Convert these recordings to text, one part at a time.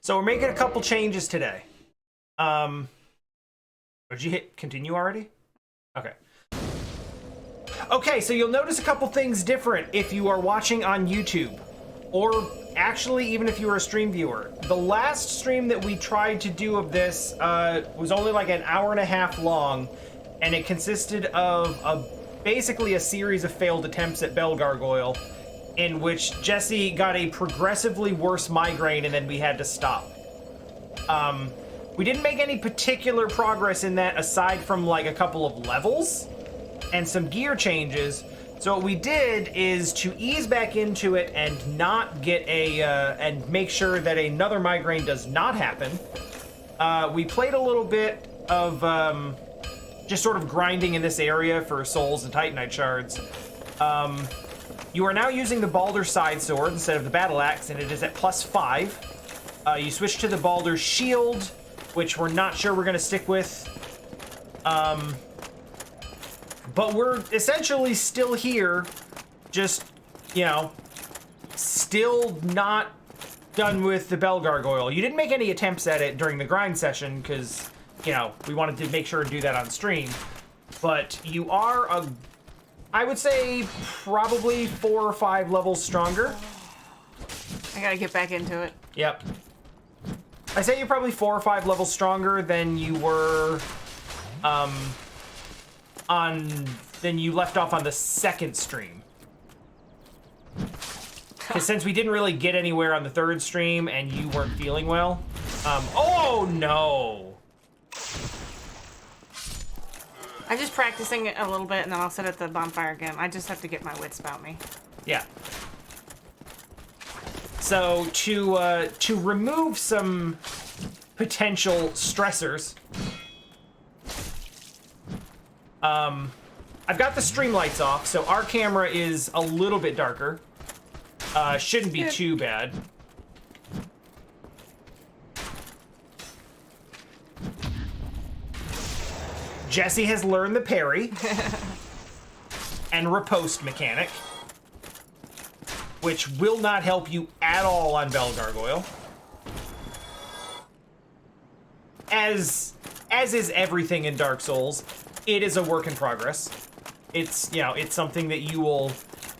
So we're making a couple changes today. Did you hit continue already? Okay. Okay, so you'll notice a couple things different if you are watching on YouTube, or actually even if you are a stream viewer. The last stream that we tried to do of this was only like an hour and a half long, and it consisted of basically a series of failed attempts at Bell Gargoyle, in which Jessi got a progressively worse migraine and then we had to stop. We didn't make any particular progress in that aside from like a couple of levels and some gear changes. So what we did is to ease back into it and not get a, and make sure that another migraine does not happen. We played a little bit of just sort of grinding in this area for souls and titanite shards. You are now using the Balder side sword instead of the battle axe, and it is at +5. You switch to the Balder shield, which we're not sure we're going to stick with. But we're essentially still here, just, you know, still not done with the Bell Gargoyle. You didn't make any attempts at it during the grind session because, you know, we wanted to make sure to do that on stream. But you are, I would say, probably 4 or 5 levels stronger. I gotta get back into it. Yep. I say you're probably 4 or 5 levels stronger than you were, than you left off on the second stream. Because since we didn't really get anywhere on the third stream and you weren't feeling well. Oh no! I'm just practicing it a little bit and then I'll sit at the bonfire again. I just have to get my wits about me. Yeah. So to remove some potential stressors, I've got the stream lights off, so our camera is a little bit darker. Shouldn't be too bad. Jessi has learned the parry and riposte mechanic, which will not help you at all on Bell Gargoyle. As is everything in Dark Souls, it is a work in progress. It's, you know, it's something that you will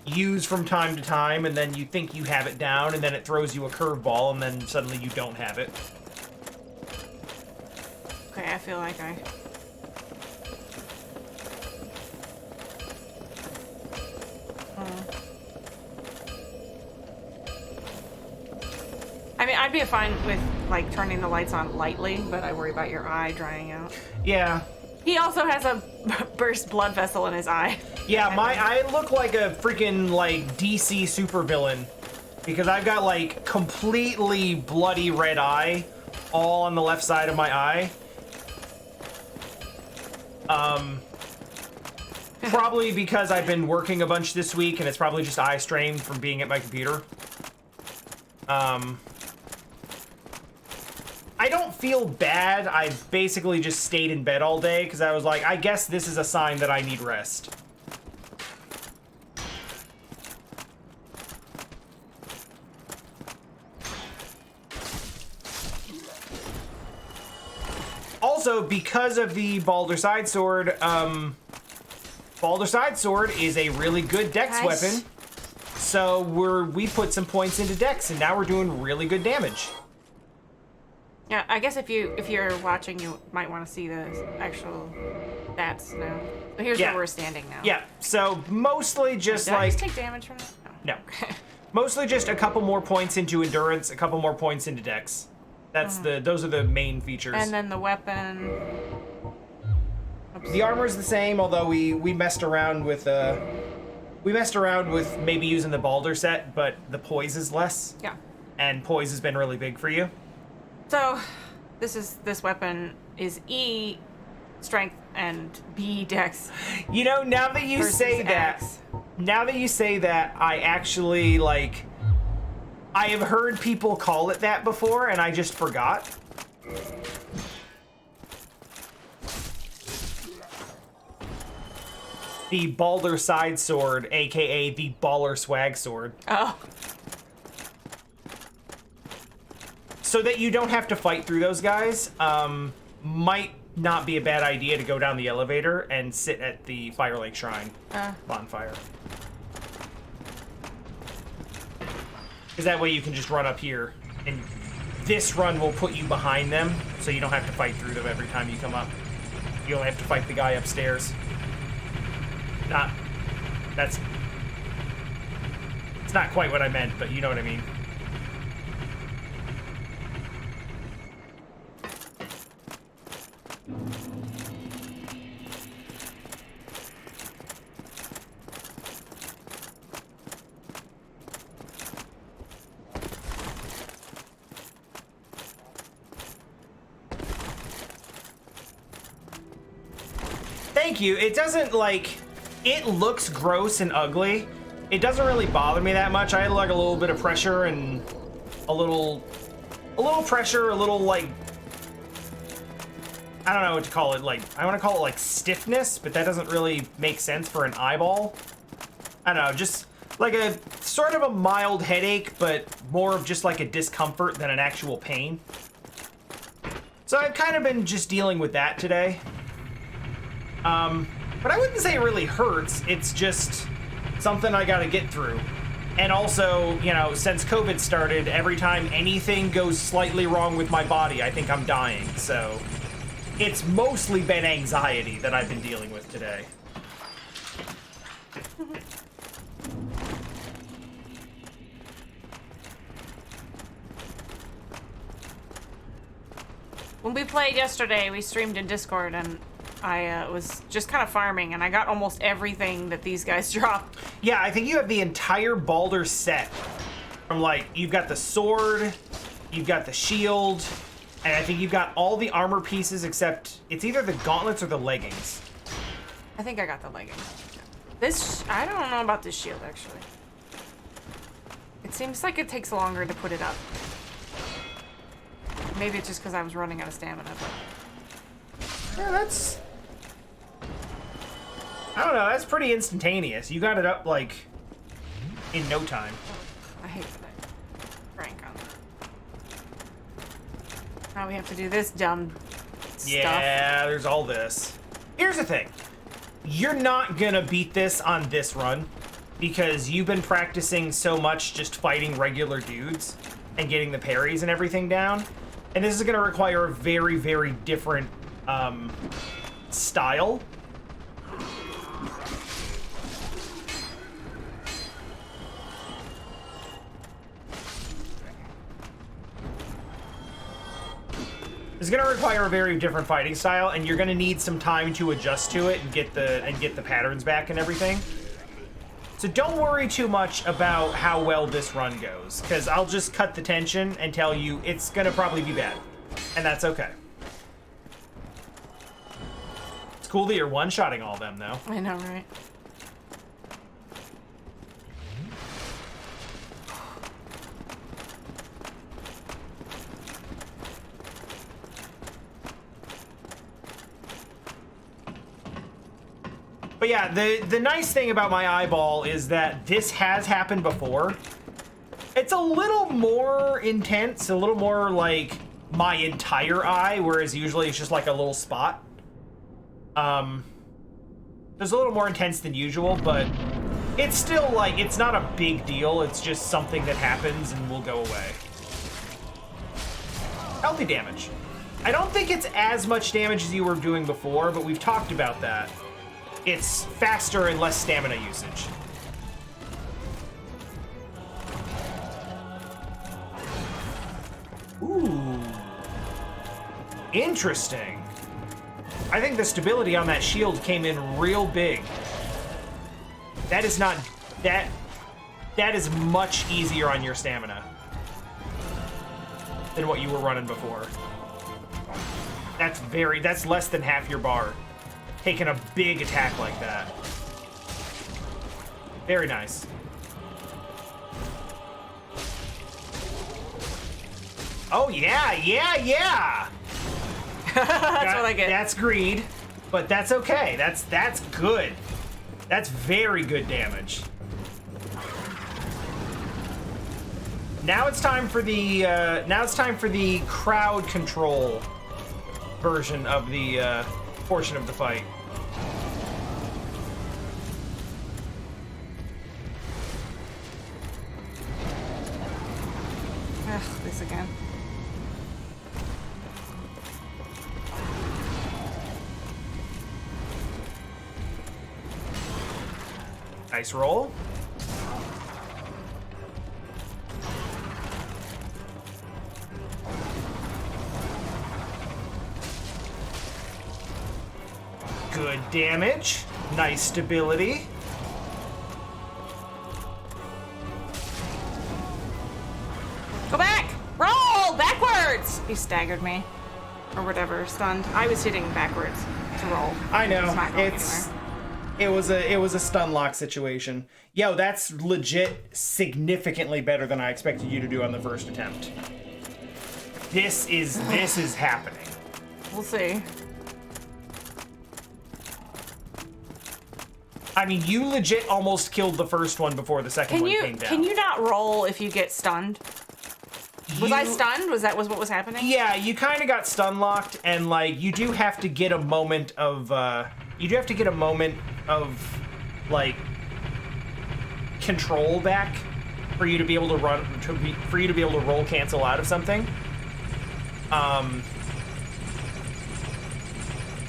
use from time to time, and then you think you have it down, and then it throws you a curveball, and then suddenly you don't have it. Okay, I feel like I mean, I'd be fine with, like, turning the lights on lightly, but I worry about your eye drying out. Yeah. He also has a burst blood vessel in his eye. Yeah, I look like a freaking, like, DC supervillain. Because I've got, like, completely bloody red eye all on the left side of my eye. Probably because I've been working a bunch this week, and it's probably just eye strain from being at my computer. I don't feel bad. I basically just stayed in bed all day because I was like, I guess this is a sign that I need rest. Also, because of the Balder Side Sword, Balder Side Sword is a really good dex weapon. So we put some points into dex, and now we're doing really good damage. Yeah, I guess if you're watching, you might want to see the actual stats now. So here's where we're standing now. Yeah, so mostly just Did I just take damage from that? No. Mostly just a couple more points into endurance, a couple more points into dex. That's those are the main features. And then the weapon. Oops. The armor is the same, although we messed around with maybe using the Balder set, but the poise is less. Yeah. And poise has been really big for you. So, this weapon is E strength and B dex. You know, now that you say that, I actually, like, I have heard people call it that before, and I just forgot. The Balder Side Sword, aka the Baller Swag Sword. Oh. so that you don't have to fight through those guys, might not be a bad idea to go down the elevator and sit at the Fire Lake Shrine bonfire. Because that way you can just run up here, and this run will put you behind them, so you don't have to fight through them every time you come up. You only have to fight the guy upstairs. It's not quite what I meant, but you know what I mean. Thank you. It doesn't, like, it looks gross and ugly. It doesn't really bother me that much. I had like a little bit of pressure and a little pressure, a little like, I don't know what to call it. Like, I want to call it like stiffness, but that doesn't really make sense for an eyeball. I don't know, just like a sort of a mild headache, but more of just like a discomfort than an actual pain. So I've kind of been just dealing with that today. But I wouldn't say it really hurts. It's just something I gotta get through. And also, you know, since COVID started, every time anything goes slightly wrong with my body, I think I'm dying. So it's mostly been anxiety that I've been dealing with today. When we played yesterday, we streamed in Discord, and I was just kind of farming, and I got almost everything that these guys dropped. Yeah, I think you have the entire Baldur set. From like, you've got the sword, you've got the shield, and I think you've got all the armor pieces except it's either the gauntlets or the leggings. I think I got the leggings. This, I don't know about this shield, actually. It seems like it takes longer to put it up. Maybe it's just because I was running out of stamina, but... Yeah, that's... I don't know, that's pretty instantaneous. You got it up, like, in no time. I hate that I rank on that. Now we have to do this dumb stuff. Yeah, there's all this. Here's the thing. You're not gonna beat this on this run because you've been practicing so much just fighting regular dudes and getting the parries and everything down. And this is gonna require a very, very different style. It's gonna require a very different fighting style, and you're gonna need some time to adjust to it and get the patterns back and everything. So don't worry too much about how well this run goes, because I'll just cut the tension and tell you it's gonna probably be bad, and that's okay. It's cool that you're one-shotting all of them, though. I know, right? But yeah, the nice thing about my eyeball is that this has happened before. It's a little more intense, a little more like my entire eye, whereas usually it's just like a little spot. It's a little more intense than usual, but it's still like, it's not a big deal. It's just something that happens and will go away. Healthy damage. I don't think it's as much damage as you were doing before, but we've talked about that. It's faster and less stamina usage. Ooh. Interesting. I think the stability on that shield came in real big. That is not... That is much easier on your stamina than what you were running before. That's less than half your bar. Taking a big attack like that. Very nice. Oh, yeah, yeah, yeah! That's what I get. That's greed, but that's okay. That's good. That's very good damage. Now it's time for the crowd control version of the portion of the fight. Ugh, this again. Nice roll. Good damage. Nice stability. Go back! Roll! Backwards! He staggered me. Or whatever, stunned. I was hitting backwards to roll. I know. It's not going anywhere. It was a stun lock situation. Yo, that's legit significantly better than I expected you to do on the first attempt. This is happening. We'll see. I mean, you legit almost killed the first one before the second one came down. Can you not roll if you get stunned? Was I stunned? Was what was happening? Yeah, you kind of got stun locked, and like you do have to get a moment of like control back for you to be able to for you to be able to roll cancel out of something.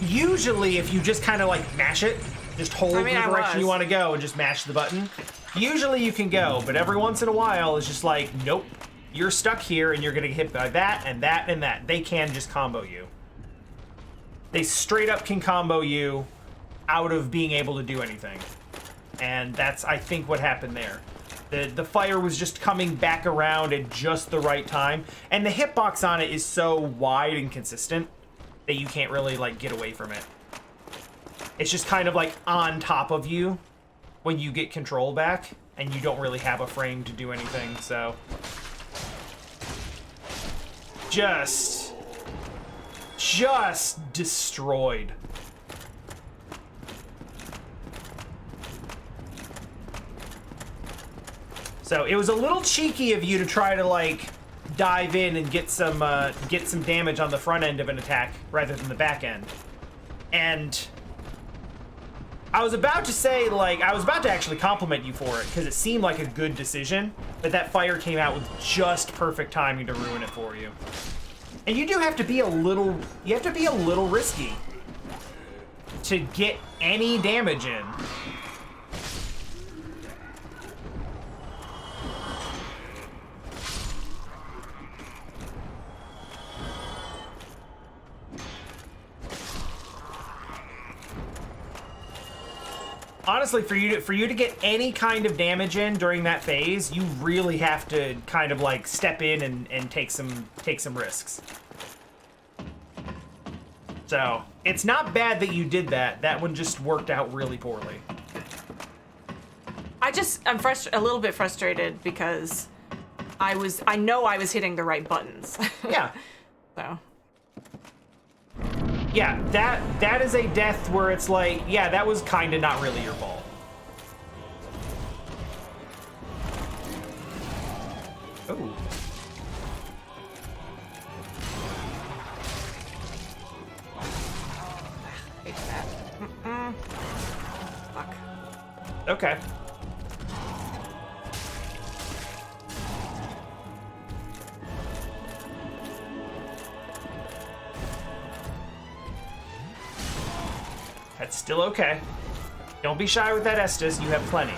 Usually, if you just kind of like mash it, just hold the direction you want to go and just mash the button. Usually you can go, but every once in a while it's just like, nope, you're stuck here and you're gonna get hit by that and that and that. They can just combo you. They straight up can combo you out of being able to do anything. And that's, I think, what happened there. The fire was just coming back around at just the right time. And the hitbox on it is so wide and consistent that you can't really like get away from it. It's just kind of like on top of you when you get control back, and you don't really have a frame to do anything, so. Just destroyed. So it was a little cheeky of you to try to like dive in and get some damage on the front end of an attack rather than the back end. And I was about to say, like, I was about to actually compliment you for it because it seemed like a good decision, but that fire came out with just perfect timing to ruin it for you. And you do have to be a little risky to get any damage in. Honestly, for you to get any kind of damage in during that phase, you really have to kind of like step in and take some risks. So it's not bad that you did that. That one just worked out really poorly. I'm a little bit frustrated because I know I was hitting the right buttons. Yeah. So. Yeah, that is a death where it's like, yeah, that was kind of not really your fault. Oh. Hate that. Fuck. Okay. That's still okay. Don't be shy with that Estus, you have plenty.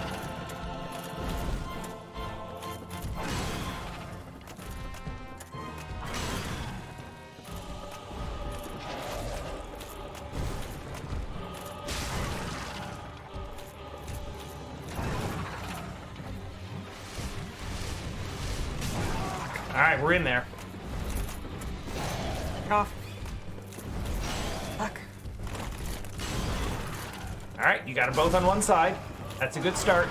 Alright, we're in there. Get off. Fuck. Alright, you got them both on one side. That's a good start.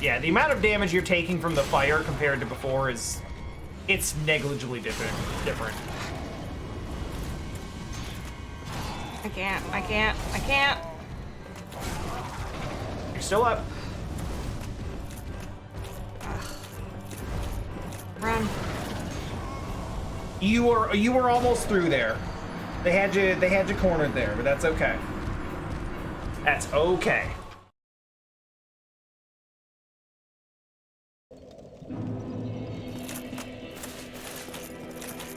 Yeah, the amount of damage you're taking from the fire compared to before it's negligibly different. I can't. You're still up. Run. You were almost through there. They had you cornered there, but that's okay. That's okay.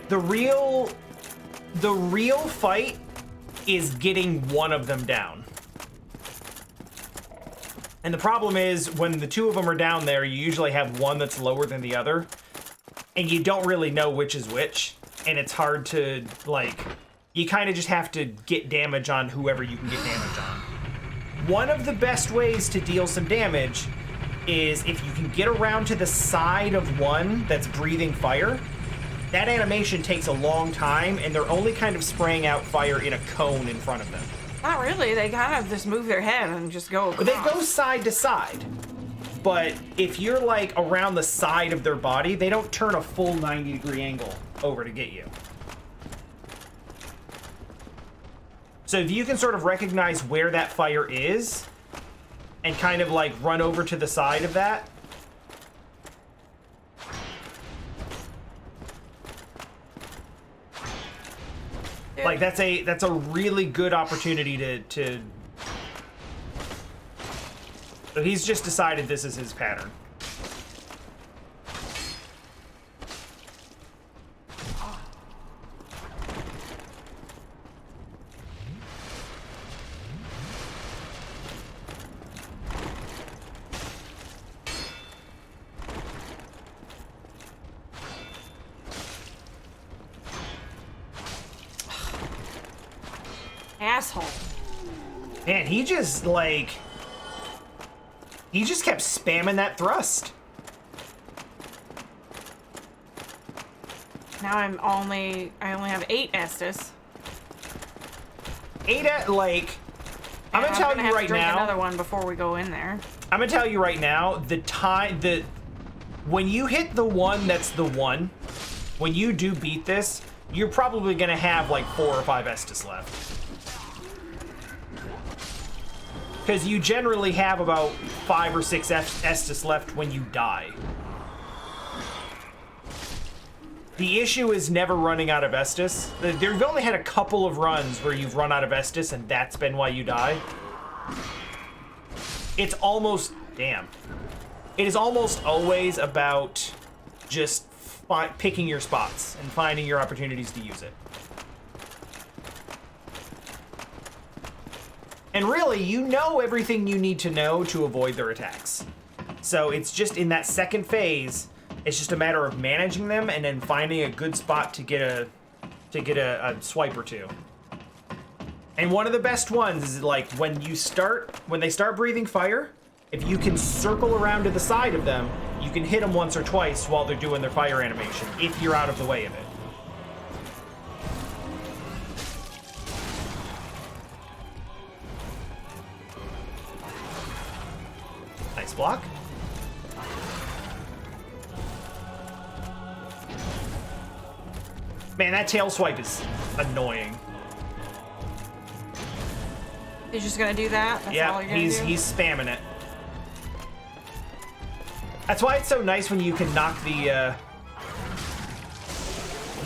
The real fight is getting one of them down. And the problem is when the two of them are down there, you usually have one that's lower than the other, and you don't really know which is which, and it's hard to, like, you kind of just have to get damage on whoever you can get damage on. One of the best ways to deal some damage is if you can get around to the side of one that's breathing fire. That animation takes a long time, and they're only kind of spraying out fire in a cone in front of them. Not really. They kind of just move their head and just go across. They go side to side. But if you're, like, around the side of their body, they don't turn a full 90-degree angle over to get you. So if you can sort of recognize where that fire is and kind of, like, run over to the side of that, like, that's a really good opportunity to... So he's just decided this is his pattern. Asshole. Man, he just kept spamming that thrust. Now I only have 8 Estus. 8 at, like, I'm gonna tell you right now. Another one before we go in there. I'm gonna tell you right now, when you hit the one that's the one, when you do beat this, you're probably gonna have like 4 or 5 Estus left. Because you generally have about 5 or 6 Estus left when you die. The issue is never running out of Estus. You've only had a couple of runs where you've run out of Estus, and that's been why you die. It's almost... Damn. It is almost always about just picking your spots and finding your opportunities to use it. And really, you know everything you need to know to avoid their attacks. So it's just in that second phase, it's just a matter of managing them and then finding a good spot to get a swipe or two. And one of the best ones is like when they start breathing fire, if you can circle around to the side of them, you can hit them once or twice while they're doing their fire animation, if you're out of the way of it. Nice block. Man, that tail swipe is annoying. He's just gonna do that? That's all you're gonna do? He's spamming it. That's why it's so nice when you can knock the,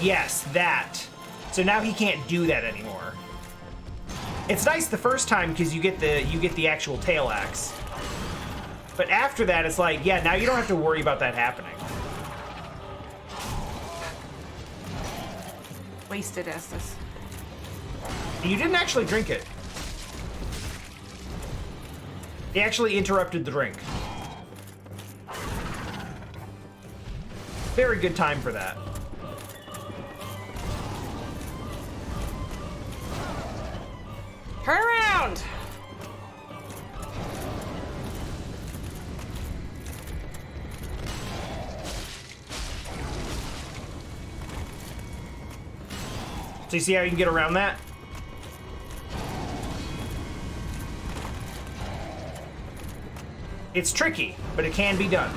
yes, that. So now he can't do that anymore. It's nice the first time because you get the actual tail axe. But after that, it's like, yeah, now you don't have to worry about that happening. Wasted Estus. You didn't actually drink it. He actually interrupted the drink. Very good time for that. Turn around! So you see how you can get around that? It's tricky, but it can be done.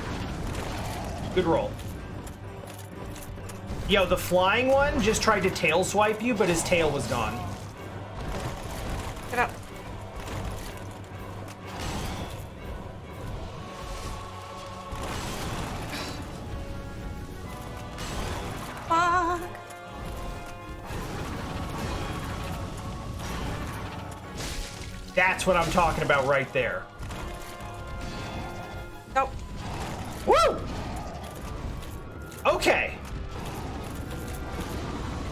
Good roll. Yo, the flying one just tried to tail swipe you, but his tail was gone. Get up. Fuck. That's what I'm talking about right there. Nope. Woo! Okay.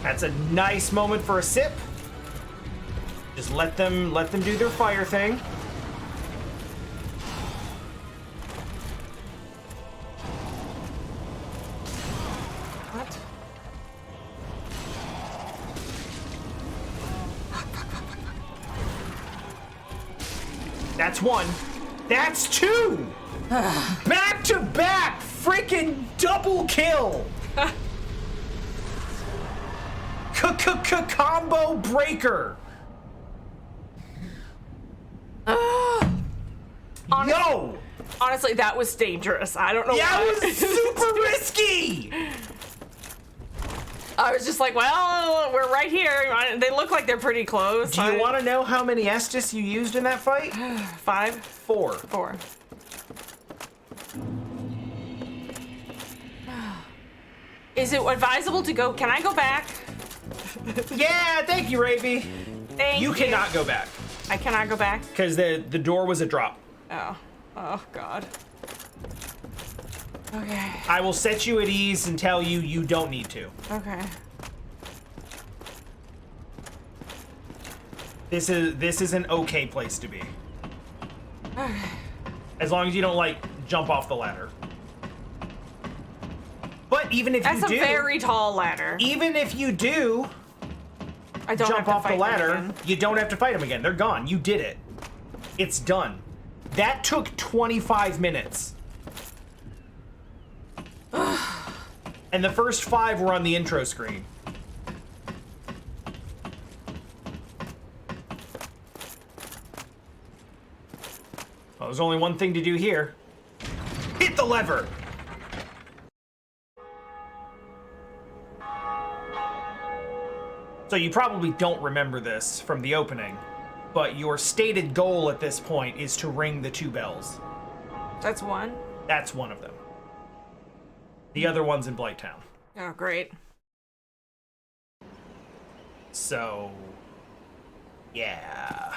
That's a nice moment for a sip. Just let them do their fire thing. What? That's one. That's two. Back to back, freaking double kill. Combo breaker. Yo! Honestly, that was dangerous. I don't know Yeah, why. it was super risky! I was just like, well, we're right here. They look like they're pretty close. Do you want to know how many Estus you used in that fight? 5? 4. 4. Is it advisable to go? Can I go back? Yeah, thank you, Ravi. Thank you. You cannot go back. I cannot go back? Because the door was a drop. Oh. Oh, God. Okay. I will set you at ease and tell you you don't need to. Okay. This is an okay place to be. As long as you don't, like, jump off the ladder. But even if you do... That's a very tall ladder. Even if you do... I don't jump have to off the fight ladder, them again. you don't have to fight them again. They're gone. You did it. It's done. That took 25 minutes. And the first 5 were on the intro screen. Well, there's only one thing to do here. Hit the lever! So you probably don't remember this from the opening, but your stated goal at this point is to ring the 2 bells. That's one? That's one of them. The other one's in Blighttown. Oh, great. So, yeah.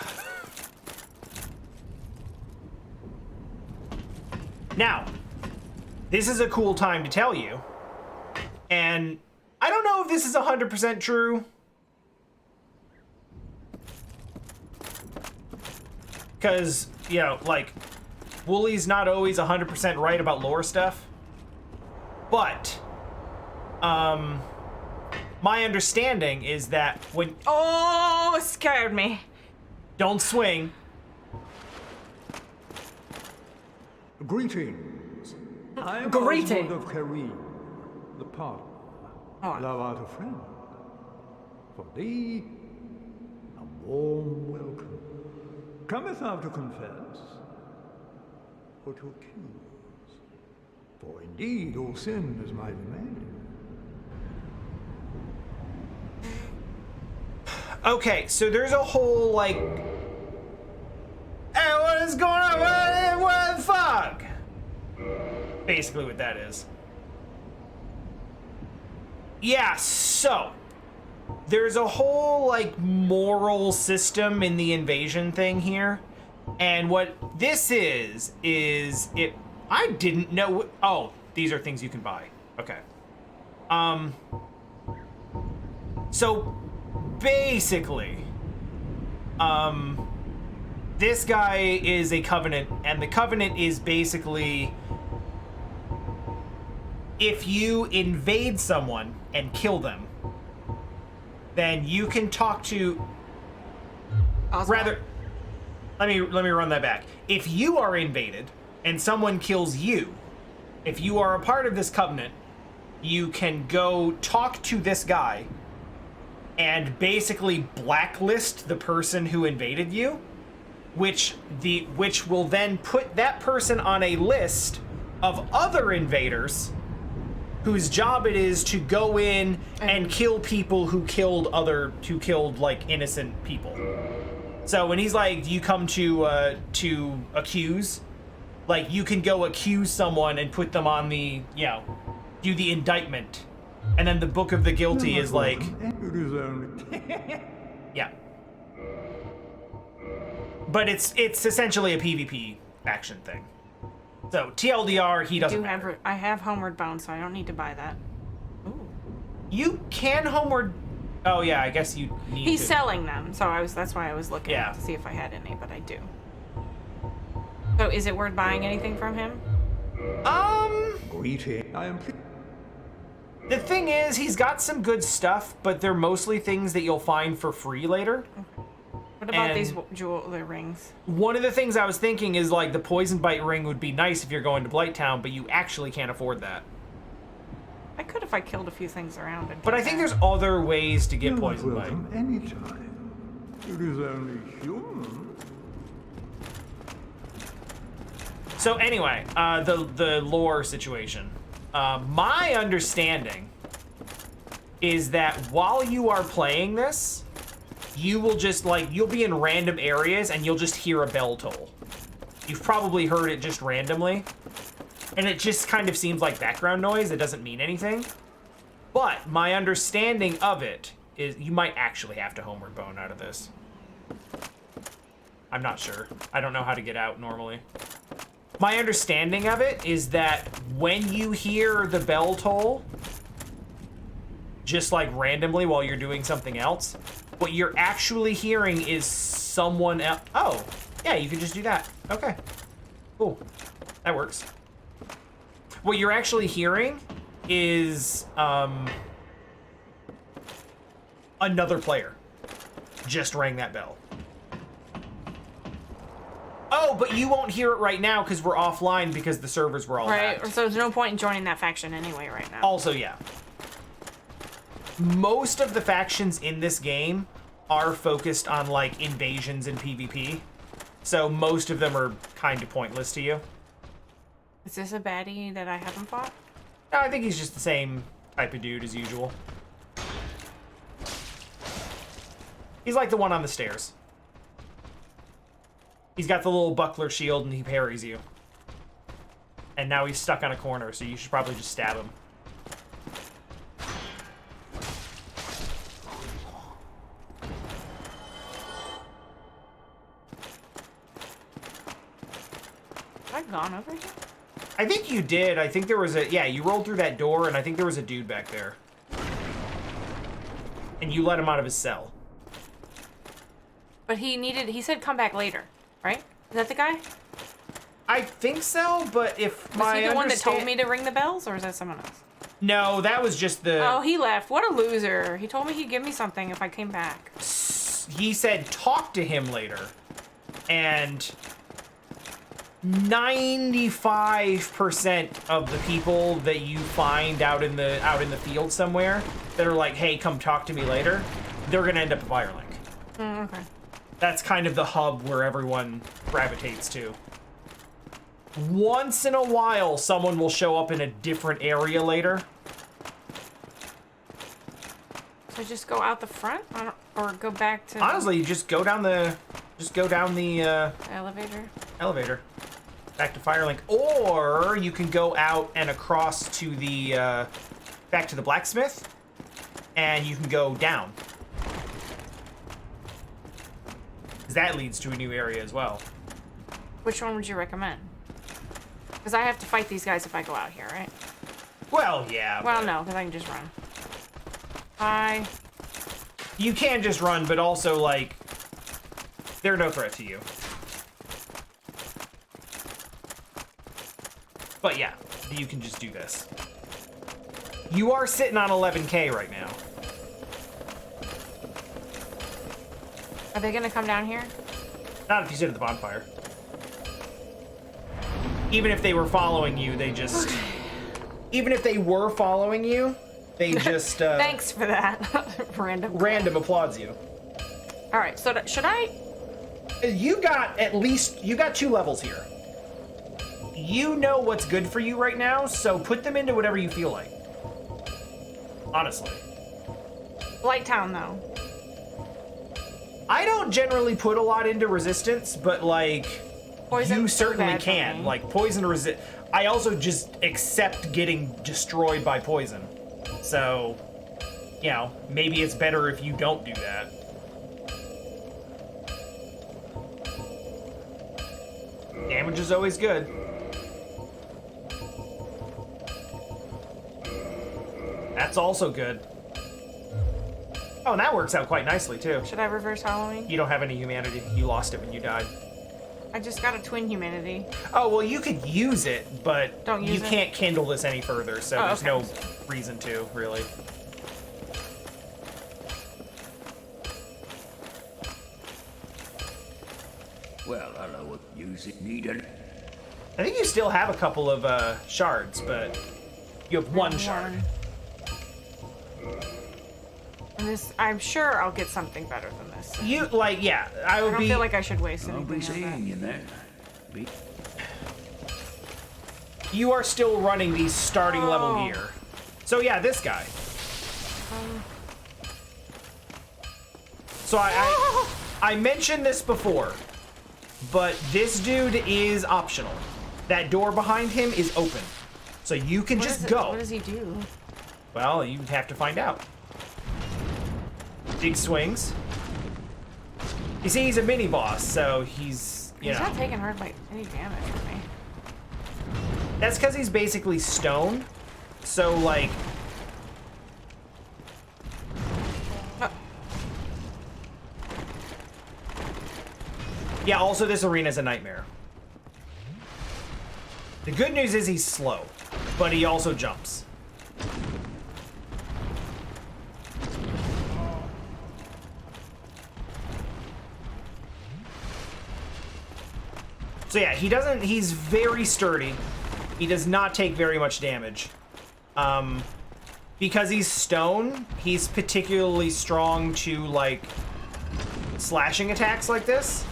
Now, this is a cool time to tell you, and I don't know if this is 100% true. Because, you know, like, Wooly's not always 100% right about lore stuff. But, my understanding is that when... Oh, it scared me. Don't swing. Greetings. I am Greeting. Oswald of Kareem, the partner. Oh. Thou art a friend. For thee, a warm welcome. Cometh thou to confess, or to accuse? For indeed all sin is my domain. Okay, so there's a whole, like... Hey, what is going on? What the fuck? Basically what that is. Yeah, so... There's a whole, like, moral system in the invasion thing here. And what this is it... I didn't know... Oh, these are things you can buy. Okay. So, basically... This guy is a covenant, and the covenant is basically... If you invade someone and kill them, then you can talk to... Rather, let me run that back. If you are invaded and someone kills you, if you are a part of this covenant, you can go talk to this guy and basically blacklist the person who invaded you, which will then put that person on a list of other invaders whose job it is to go in and kill people who killed like innocent people. So when he's like, you come to accuse, like you can go accuse someone and put them on the, you know, do the indictment. And then the Book of the Guilty is like, yeah. But it's essentially a PvP faction thing. So TLDR, he doesn't matter. I have Homeward Bound, so I don't need to buy that. Ooh. You can Homeward. Oh yeah, I guess you need. He's selling them, so that's why I was looking Yeah. to see if I had any, but I do. So is it worth buying anything from him? The thing is, he's got some good stuff, but they're mostly things that you'll find for free later. What about these the rings? One of the things I was thinking is like the poison bite ring would be nice if you're going to Blighttown, but you actually can't afford that. I could if I killed a few things around. But I think there's other ways to get poison bite. Anytime. It is only human. So anyway, the lore situation. My understanding is that while you are playing this, you will just you'll be in random areas and you'll just hear a bell toll. You've probably heard it just randomly. And it just kind of seems like background noise. It doesn't mean anything. But my understanding of it is you might actually have to Homeward Bone out of this. I'm not sure. I don't know how to get out normally. My understanding of it is that when you hear the bell toll, just like randomly while you're doing something else, what you're actually hearing is someone else. Oh, yeah, you can just do that. Okay, cool. That works. What you're actually hearing is another player just rang that bell. Oh, but you won't hear it right now because we're offline because the servers were all right. hacked. So there's no point in joining that faction anyway right now. Also, yeah. Most of the factions in this game are focused on like invasions and PvP. So most of them are kind of pointless to you. Is this a baddie that I haven't fought? No, I think he's just the same type of dude as usual. He's like the one on the stairs. He's got the little buckler shield and he parries you. And now he's stuck on a corner, so you should probably just stab him. Have I gone over here? I think you did. I think there was a... Yeah, you rolled through that door, and I think there was a dude back there. And you let him out of his cell. But he said come back later, right? Is that the guy? I think so, but if Was he the one that told me to ring the bells, or is that someone else? No, that was just the... Oh, he left. What a loser. He told me he'd give me something if I came back. He said talk to him later. And 95% of the people that you find out in the field somewhere that are like, hey, come talk to me later, they're gonna end up at Firelink. Okay. That's kind of the hub where everyone gravitates to. Once in a while, someone will show up in a different area later. So just go out the front, or go back to... Honestly, you just go down the elevator. Back to Firelink, or you can go out and across to the back to the blacksmith, and you can go down. That leads to a new area as well. Which one would you recommend? Because I have to fight these guys if I go out here, right? Well, yeah. Well, no, because I can just run. Hi. You can just run, but also, like, they're no threat to you. But yeah, you can just do this. You are sitting on 11K right now. Are they gonna come down here? Not if you sit at the bonfire. Even if they were following you, they just... Even if they were following you, they just... Thanks for that. Random applauds you. Alright, so should I... You got 2 levels here. You know what's good for you right now, so put them into whatever you feel like. Honestly. Blighttown, though. I don't generally put a lot into resistance, but like Poison you is so certainly bad for can. me. Like poison resist. I also just accept getting destroyed by poison. So, you know, maybe it's better if you don't do that. Damage is always good. That's also good. Oh, and that works out quite nicely, too. Should I reverse Halloween? You don't have any humanity. You lost it when you died. I just got a twin humanity. Oh, well, you could use it, but Don't use you it? can't kindle this any further, so Oh, there's okay. no reason to, really. Well, hello, music needed. I think you still have a couple of shards, but you have one shard. And this, I'm sure I'll get something better than this. You, like, yeah, I I would don't be... feel like I should waste I'll be anything on seeing you then. Be You are still running the starting level Oh. gear. So yeah, this guy. So I mentioned this before, but this dude is optional. That door behind him is open. So you can What just is it- go. What does he do? Well, you have to find out. Big swings. You see, he's a mini boss, so he's, you He's know. not taking hardly any damage from me. That's because he's basically stone. So, like, Oh, yeah, also this arena's a nightmare. The good news is he's slow, but he also jumps. So yeah, he's very sturdy. He does not take very much damage. Because he's stone, he's particularly strong to, like, slashing attacks like this.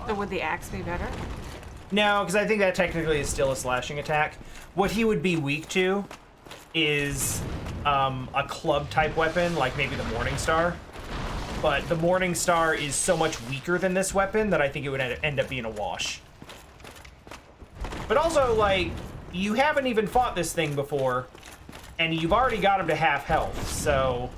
so would the axe be better? No, because I think that technically is still a slashing attack. What he would be weak to is a club-type weapon, like maybe the Morning Star. But the Morning Star is so much weaker than this weapon that I think it would end up being a wash. But also, like, you haven't even fought this thing before, and you've already got him to half health, so...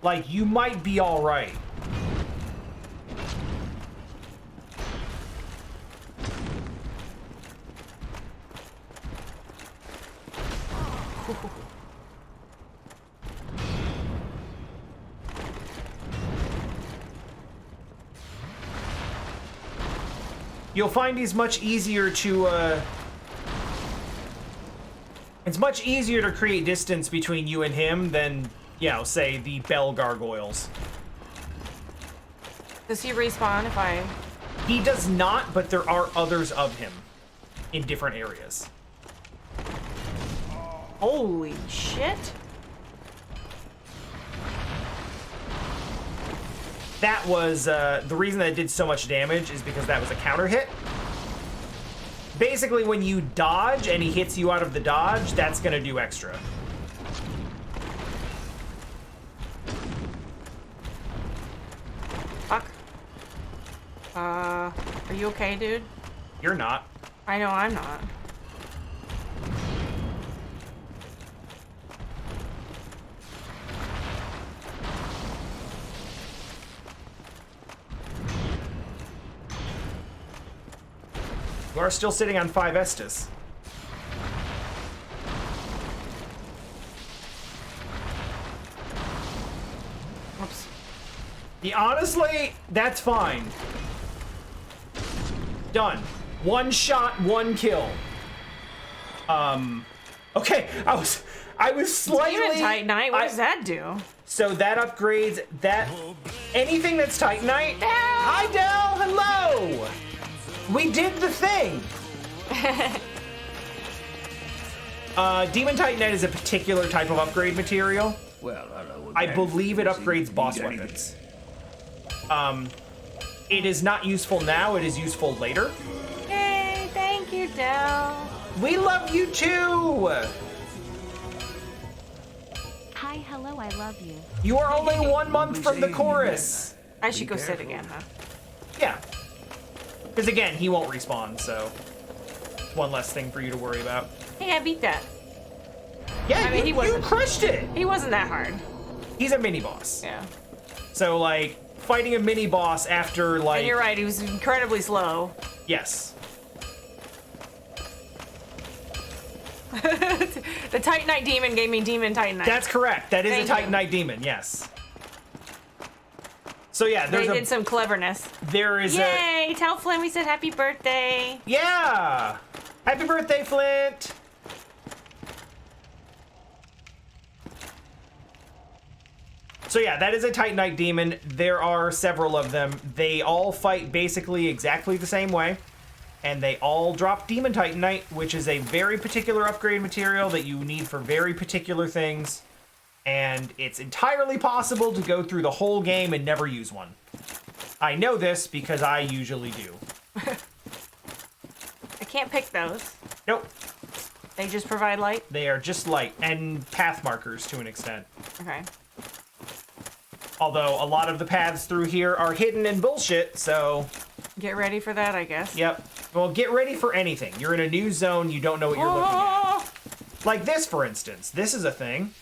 Like, you might be alright. You'll find he's much easier to, it's much easier to create distance between you and him than, you know, say, the bell gargoyles. Does he respawn if I... He does not, but there are others of him in different areas. Holy shit. That was, the reason that it did so much damage is because that was a counter hit. Basically, when you dodge and he hits you out of the dodge, that's gonna do extra. Fuck. Are you okay, dude? You're not. I know I'm not. You are still sitting on 5 Estus. Whoops. Honestly, that's fine. Done. 1 shot, 1 kill. Okay, I was slightly... Demon Titanite, what does that do? So that upgrades that... Anything that's Titanite... Hi, Del! Hello! We did the thing! Demon Titanite is a particular type of upgrade material. well, hello. I again. believe it Music upgrades boss need anything. weapons. It is not useful now, it is useful later. Yay, thank you, Del. We love you too! Hi, hello, I love you. You are only 1 month from the chorus. I should go sit again, huh? Yeah. Because again, he won't respawn, so one less thing for you to worry about. Hey, I beat that. Yeah, I mean, he you wasn't- crushed it! He wasn't that hard. He's a mini-boss. Yeah. So, like, fighting a mini-boss after, like... And you're right, he was incredibly slow. Yes. The Titanite demon gave me demon Titanite. That's correct. That is Thank a you. Titanite demon, yes. So yeah, They there's did some cleverness. there is Yay! Tell Flynn we said happy birthday. Yeah! Happy birthday, Flint! So yeah, that is a Titanite demon. There are several of them. They all fight basically exactly the same way. And they all drop Demon Titanite, which is a very particular upgrade material that you need for very particular things. And it's entirely possible to go through the whole game and never use one. I know this because I usually do. I can't pick those. Nope. They just provide light? They are just light and path markers to an extent. Okay. Although a lot of the paths through here are hidden and bullshit, so... Get ready for that, I guess. Yep. Well, get ready for anything. You're in a new zone, you don't know what you're looking at. Like this, for instance. This is a thing.